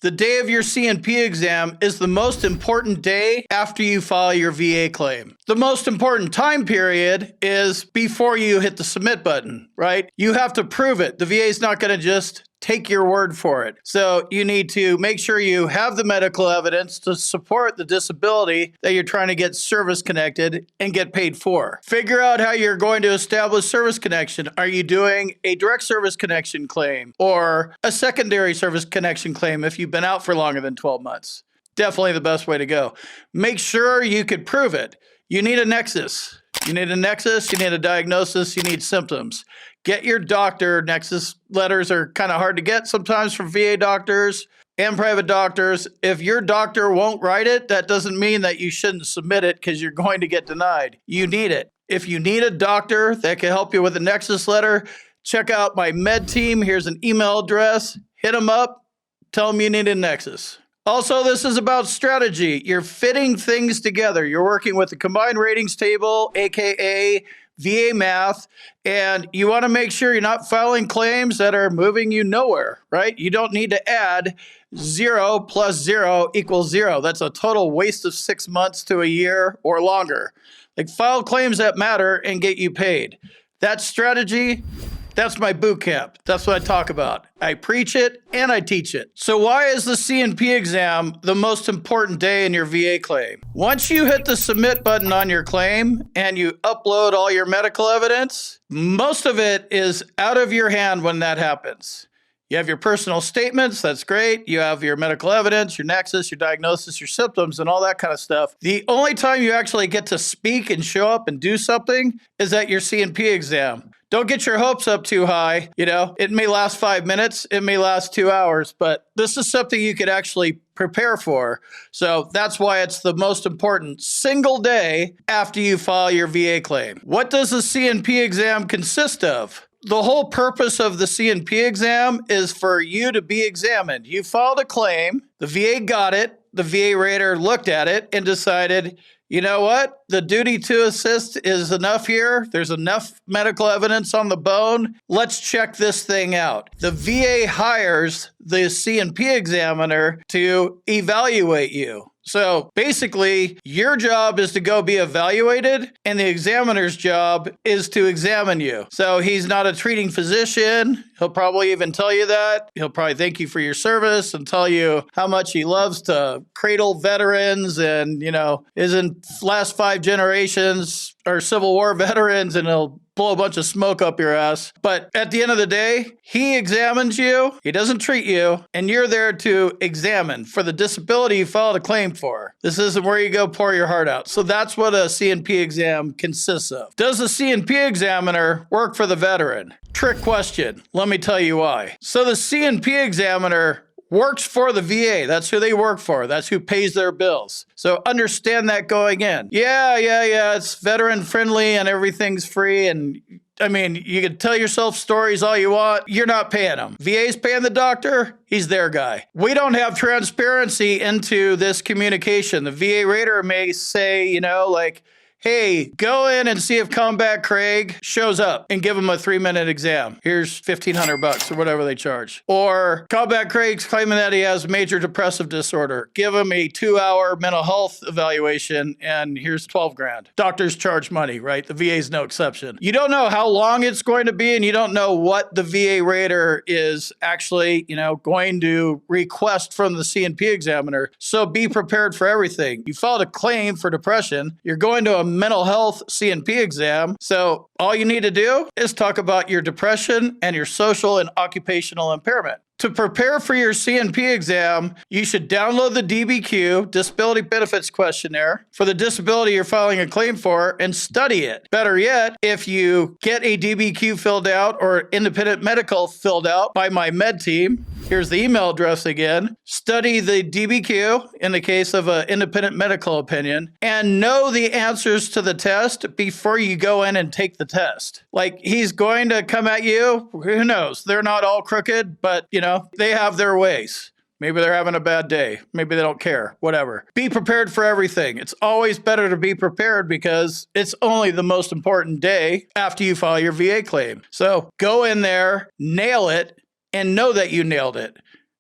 The day of your C&P exam is the most important day after you file your VA claim. The most important time period is before you hit the submit button, right? You have to prove it. The VA is not going to just take your word for it. So you need to make sure you have the medical evidence to support the disability that you're trying to get service connected and get paid for. Figure out how you're going to establish service connection. Are you doing a direct service connection claim or a secondary service connection claim if you've been out for longer than 12 months? Definitely the best way to go. Make sure you could prove it. You need a nexus. You need a nexus, you need a diagnosis, you need symptoms. Get your doctor. Nexus letters are kind of hard to get sometimes from VA doctors and private doctors. If your doctor won't write it, that doesn't mean that you shouldn't submit it because you're going to get denied. You need it. If you need a doctor that can help you with a nexus letter, check out my med team. Here's an email address. Hit them up. Tell them you need a nexus. Also, this is about strategy. You're fitting things together. You're working with the combined ratings table, AKA VA math, and you want to make sure you're not filing claims that are moving you nowhere, right? You don't need to add 0 plus 0 equals 0. That's a total waste of 6 months to a year or longer. Like, file claims that matter and get you paid. That strategy, that's my boot camp. That's what I talk about. I preach it and I teach it. So why is the C&P exam the most important day in your VA claim? Once you hit the submit button on your claim and you upload all your medical evidence, most of it is out of your hand when that happens. You have your personal statements, that's great. You have your medical evidence, your nexus, your diagnosis, your symptoms, and all that kind of stuff. The only time you actually get to speak and show up and do something is at your C&P exam. Don't get your hopes up too high. You know, it may last 5 minutes, it may last 2 hours, but this is something you could actually prepare for. So that's why it's the most important single day after you file your VA claim. What does the C&P exam consist of? The whole purpose of the C&P exam is for you to be examined. You filed a claim, the VA got it, the VA rater looked at it and decided, you know what? The duty to assist is enough here. There's enough medical evidence on the bone. Let's check this thing out. The VA hires the C&P examiner to evaluate you. So basically, your job is to go be evaluated, and the examiner's job is to examine you. So he's not a treating physician. He'll probably even tell you that. He'll probably thank you for your service and tell you how much he loves to cradle veterans and, you know, isn't last 5 generations or Civil War veterans, and he'll blow a bunch of smoke up your ass. But at the end of the day, he examines you, he doesn't treat you, and you're there to examine for the disability you filed a claim for. This isn't where you go pour your heart out. So that's what a C&P exam consists of. Does the C&P examiner work for the veteran? Trick question. Let me tell you why. So the C&P examiner works for the VA. That's who they work for. That's who pays their bills. So understand that going in. Yeah, it's veteran friendly and everything's free. And I mean, you can tell yourself stories all you want. You're not paying them. VA's paying the doctor. He's their guy. We don't have transparency into this communication. The VA rater may say, you know, like, hey, go in and see if Combat Craig shows up and give him a 3-minute exam. Here's $1,500 or whatever they charge. Or Combat Craig's claiming that he has major depressive disorder. Give him a 2-hour mental health evaluation and here's 12 grand. Doctors charge money, right? The VA's no exception. You don't know how long it's going to be and you don't know what the VA rater is actually, you know, going to request from the C&P examiner. So be prepared for everything. You filed a claim for depression. You're going to a mental health C&P exam. So all you need to do is talk about your depression and your social and occupational impairment. To prepare for your C&P exam, you should download the DBQ, Disability Benefits Questionnaire, for the disability you're filing a claim for and study it. Better yet, if you get a DBQ filled out or independent medical filled out by my med team, here's the email address again, study the DBQ in the case of an independent medical opinion and know the answers to the test before you go in and take the test. Like, he's going to come at you, who knows? They're not all crooked, but, you know, they have their ways. Maybe they're having a bad day. Maybe they don't care. Whatever. Be prepared for everything. It's always better to be prepared because it's only the most important day after you file your VA claim. So go in there, nail it, and know that you nailed it.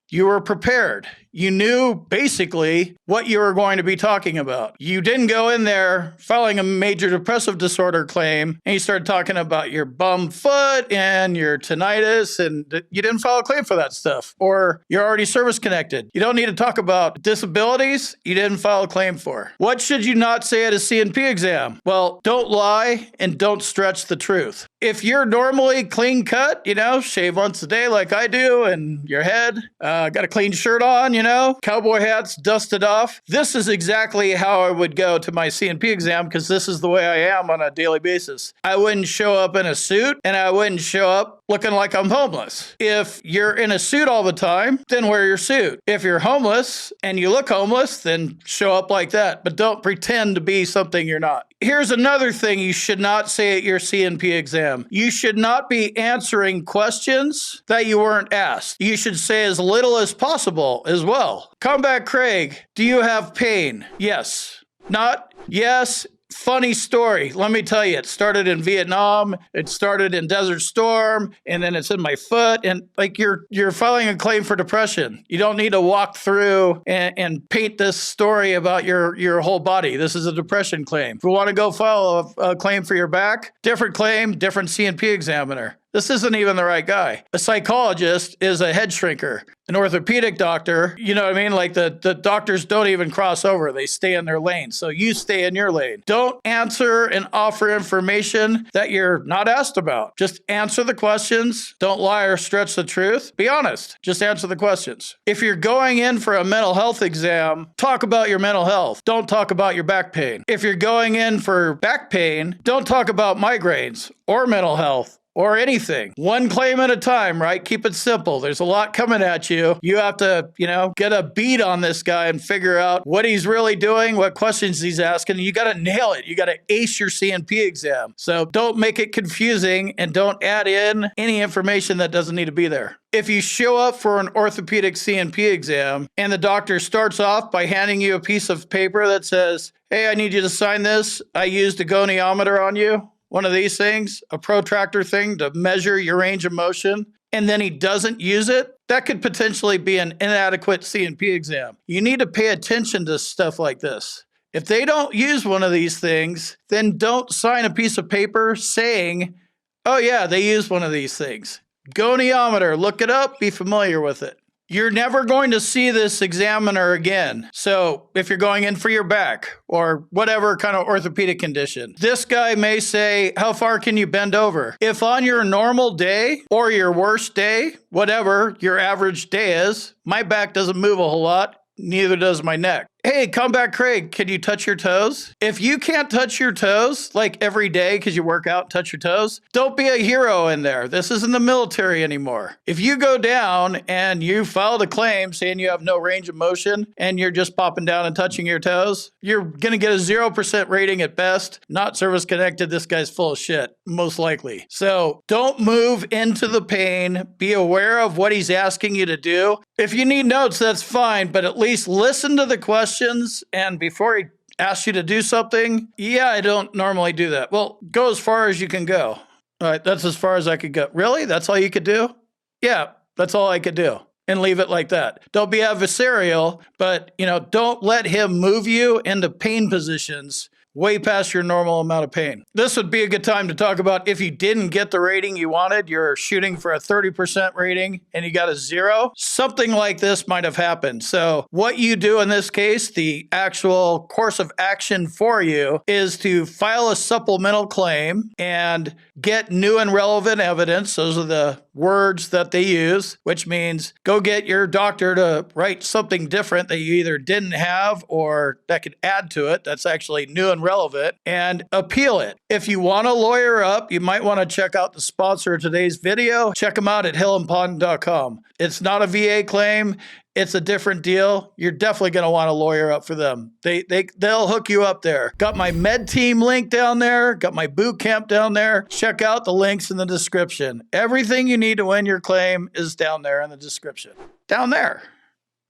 You were prepared. You knew basically what you were going to be talking about. You didn't go in there filing a major depressive disorder claim and you started talking about your bum foot and your tinnitus, and you didn't file a claim for that stuff. Or you're already service connected. You don't need to talk about disabilities you didn't file a claim for. What should you not say at a C&P exam? Well, don't lie and don't stretch the truth. If you're normally clean cut, shave once a day like I do, and your head, got a clean shirt on, cowboy hats dusted off, this is exactly how I would go to my C&P exam, because this is the way I am on a daily basis. I wouldn't show up in a suit, and I wouldn't show up looking like I'm homeless. If you're in a suit all the time, then wear your suit. If you're homeless and you look homeless, then show up like that, but don't pretend to be something you're not. Here's another thing you should not say at your C&P exam. You should not be answering questions that you weren't asked. You should say as little as possible as well. Combat Craig, do you have pain? Yes. Not? Yes. Funny story. Let me tell you, it started in Vietnam, it started in Desert Storm, and then it's in my foot. And like you're filing a claim for depression. You don't need to walk through and paint this story about your whole body. This is a depression claim. If you want to go file a claim for your back, different claim, different C&P examiner. This isn't even the right guy. A psychologist is a head shrinker. An orthopedic doctor, you know what I mean? Like the doctors don't even cross over. They stay in their lane. So you stay in your lane. Don't answer and offer information that you're not asked about. Just answer the questions. Don't lie or stretch the truth. Be honest. Just answer the questions. If you're going in for a mental health exam, talk about your mental health. Don't talk about your back pain. If you're going in for back pain, don't talk about migraines or mental health or anything. One claim at a time, right? Keep it simple. There's a lot coming at you. You have to, get a beat on this guy and figure out what he's really doing, what questions he's asking. You got to nail it. You got to ace your C&P exam. So don't make it confusing and don't add in any information that doesn't need to be there. If you show up for an orthopedic C&P exam and the doctor starts off by handing you a piece of paper that says, hey, I need you to sign this. I used a goniometer on you. One of these things, a protractor thing to measure your range of motion, and then he doesn't use it, that could potentially be an inadequate C&P exam. You need to pay attention to stuff like this. If they don't use one of these things, then don't sign a piece of paper saying, oh yeah, they use one of these things. Goniometer, look it up, be familiar with it. You're never going to see this examiner again. So if you're going in for your back or whatever kind of orthopedic condition, this guy may say, how far can you bend over? If on your normal day or your worst day, whatever your average day is, my back doesn't move a whole lot, neither does my neck. Hey, Combat Craig, can you touch your toes? If you can't touch your toes like every day because you work out and touch your toes, don't be a hero in there. This isn't the military anymore. If you go down and you filed a claim saying you have no range of motion and you're just popping down and touching your toes, you're going to get a 0% rating at best. Not service connected. This guy's full of shit, most likely. So don't move into the pain. Be aware of what he's asking you to do. If you need notes, that's fine, but at least listen to the questions. And before he asks you to do something, yeah, I don't normally do that. Well, go as far as you can go. All right, that's as far as I could go. Really? That's all you could do? Yeah, that's all I could do. And leave it like that. Don't be adversarial, but don't let him move you into pain positions way past your normal amount of pain. This would be a good time to talk about if you didn't get the rating you wanted, you're shooting for a 30% rating and you got a 0, something like this might have happened. So what you do in this case, the actual course of action for you is to file a supplemental claim and get new and relevant evidence. Those are the words that they use, which means go get your doctor to write something different that you either didn't have or that could add to it. That's actually new and relevant, and appeal it. If you want to lawyer up, you might want to check out the sponsor of today's video. Check them out at hillandpond.com. It's not a VA claim. It's a different deal. You're definitely going to want to lawyer up for them. They'll hook you up there. Got my med team link down there. Got my boot camp down there. Check out the links in the description. Everything you need to win your claim is down there in the description. Down there.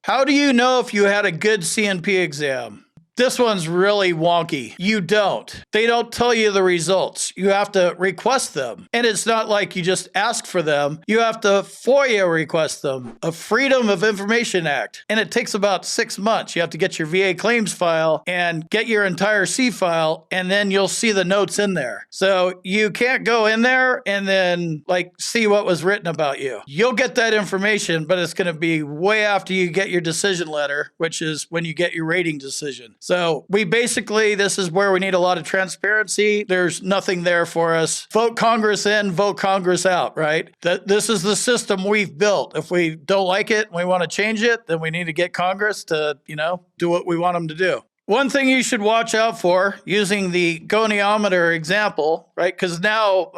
How do you know if you had a good C&P exam? This one's really wonky. You don't. They don't tell you the results. You have to request them. And it's not like you just ask for them. You have to FOIA request them, a Freedom of Information Act. And it takes about 6 months. You have to get your VA claims file and get your entire C file, and then you'll see the notes in there. So you can't go in there and then see what was written about you. You'll get that information, but it's going to be way after you get your decision letter, which is when you get your rating decision. So this is where we need a lot of transparency. There's nothing there for us. Vote Congress in, vote Congress out, right? This is the system we've built. If we don't like it and we want to change it, then we need to get Congress to, do what we want them to do. One thing you should watch out for, using the goniometer example, right? Because now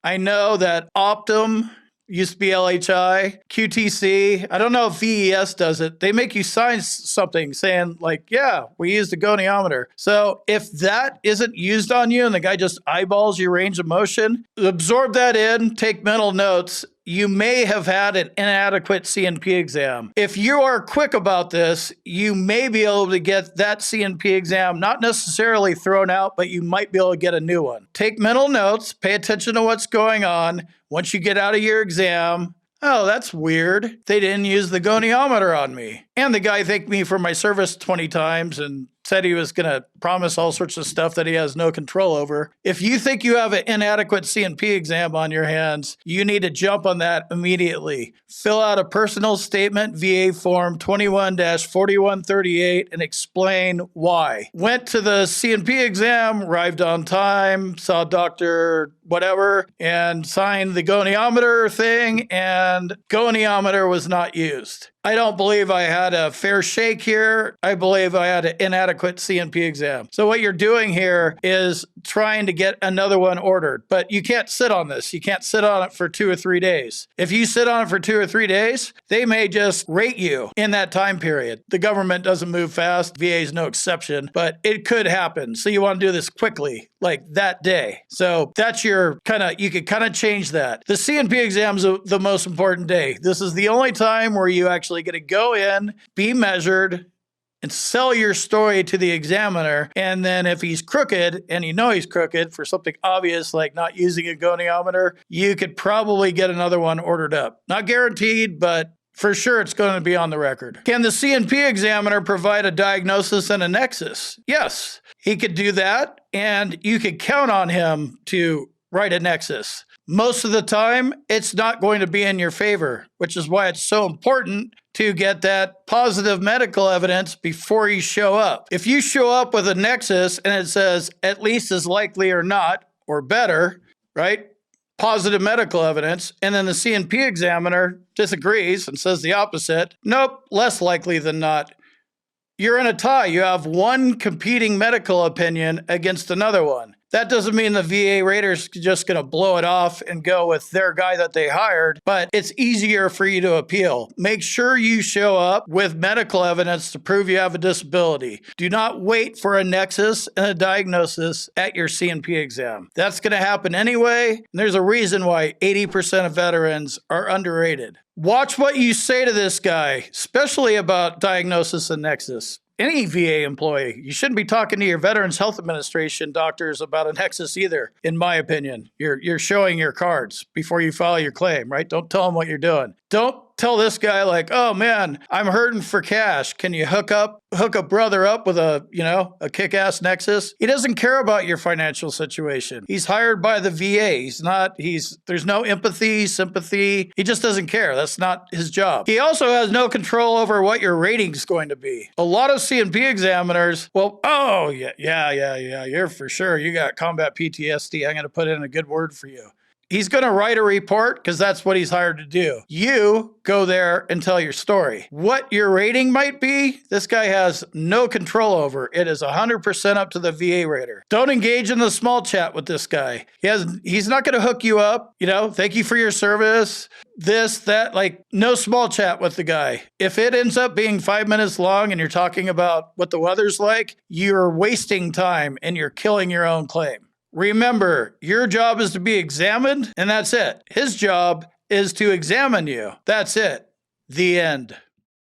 I know that Optum used to be LHI, QTC. I don't know if VES does it. They make you sign something saying yeah, we used a goniometer. So if that isn't used on you and the guy just eyeballs your range of motion, absorb that in, take mental notes. You may have had an inadequate C&P exam. If you are quick about this, you may be able to get that C&P exam not necessarily thrown out, but you might be able to get a new one. Take mental notes, pay attention to what's going on. Once you get out of your exam, oh, that's weird. They didn't use the goniometer on me. And the guy thanked me for my service 20 times and said he was going to promise all sorts of stuff that he has no control over. If you think you have an inadequate C&P exam on your hands, you need to jump on that immediately. Fill out a personal statement, VA form 21-4138, and explain why. Went to the C&P exam, arrived on time, saw Dr. whatever, and signed the goniometer thing, and goniometer was not used. I don't believe I had a fair shake here. I believe I had an inadequate C&P exam. So what you're doing here is trying to get another one ordered, but you can't sit on this. You can't sit on it for 2 or 3 days. If you sit on it for 2 or 3 days, they may just rate you in that time period. The government doesn't move fast. VA is no exception, but it could happen. So you want to do this quickly, like that day. So that's your you could change that. The C&P exam is the most important day. This is the only time where you actually get to go in, be measured, and sell your story to the examiner. And then if he's crooked, and he's crooked for something obvious like not using a goniometer, you could probably get another one ordered up. Not guaranteed, but for sure it's going to be on the record. Can the C&P examiner provide a diagnosis and a nexus? Yes, he could do that, and you could count on him to write a nexus. Most of the time, it's not going to be in your favor, which is why it's so important to get that positive medical evidence before you show up. If you show up with a nexus and it says at least as likely or not, or better, right? Positive medical evidence, and then the C&P examiner disagrees and says the opposite. Nope, less likely than not. You're in a tie. You have one competing medical opinion against another one. That doesn't mean the VA rater's just going to blow it off and go with their guy that they hired, but it's easier for you to appeal. Make sure you show up with medical evidence to prove you have a disability. Do not wait for a nexus and a diagnosis at your C&P exam. That's going to happen anyway, and there's a reason why 80% of veterans are underrated. Watch what you say to this guy, especially about diagnosis and nexus. Any VA employee, you shouldn't be talking to your Veterans Health Administration doctors about a nexus either, in my opinion. You're showing your cards before you file your claim, right? Don't tell them what you're doing. Don't tell this guy oh man, I'm hurting for cash. Can you hook a brother up with a kick-ass nexus? He doesn't care about your financial situation. He's hired by the VA. There's no empathy, sympathy. He just doesn't care. That's not his job. He also has no control over what your rating's going to be. A lot of C&P examiners, you're for sure. You got combat PTSD. I'm going to put in a good word for you. He's going to write a report because that's what he's hired to do. You go there and tell your story. What your rating might be, this guy has no control over. It is 100% up to the VA rater. Don't engage in the small chat with this guy. He's not going to hook you up. Thank you for your service. This, that, no small chat with the guy. If it ends up being 5 minutes long and you're talking about what the weather's like, you're wasting time and you're killing your own claim. Remember, your job is to be examined, and that's it. His job is to examine you. That's it. The end.